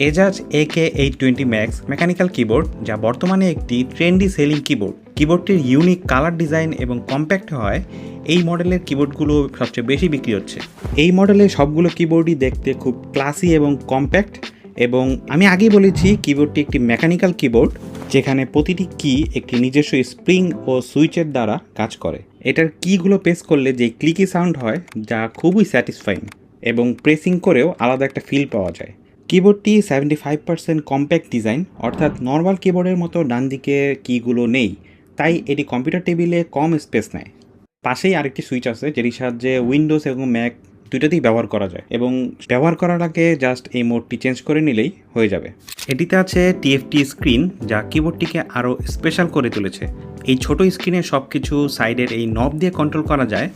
Ejaz AK820 max mechanical keyboard, যা বর্তমানে একটি ট্রেন্ডি সেলিং কিবোর্ড। কিবোর্ডটির ইউনিক কালার ডিজাইন এবং কম্প্যাক্ট হয় এই মডেলের কিবোর্ডগুলো সবচেয়ে বেশি বিক্রি হচ্ছে। এই মডেলের সবগুলো কিবোর্ডই দেখতে খুব ক্লাসি এবং কম্প্যাক্ট, এবং আমি আগেই বলেছি কিবোর্ডটি একটি মেকানিক্যাল কিবোর্ড যেখানে প্রতিটি কি একটি নিজস্ব স্প্রিং ও সুইচের দ্বারা কাজ করে। এটার কিগুলো প্রেস করলে যে ক্লিকি সাউন্ড হয় যা খুবই স্যাটিসফাইং, এবং প্রেসিং করেও আলাদা একটা ফিল পাওয়া যায়। কিবোর্ডটি 75% কম্প্যাক্ট ডিজাইন, অর্থাৎ নর্মাল কিবোর্ডের মতো ডান দিকে কিগুলো নেই, তাই এটি কম্পিউটার টেবিলে কম স্পেস নেয়। পাশেই আরেকটি সুইচ আছে যেটির সাহায্যে উইন্ডোজ এবং ম্যাক দুইটাতেই ব্যবহার করা যায়, এবং ব্যবহার করার আগে জাস্ট এই মোডটি চেঞ্জ করে নিলেই হয়ে যাবে। এটিতে আছে TFT স্ক্রিন, যা কিবোর্ডটিকে আরও স্পেশাল করে তুলেছে। এই ছোট স্ক্রিনে সব কিছু সাইডের এই নব দিয়ে কন্ট্রোল করা যায়,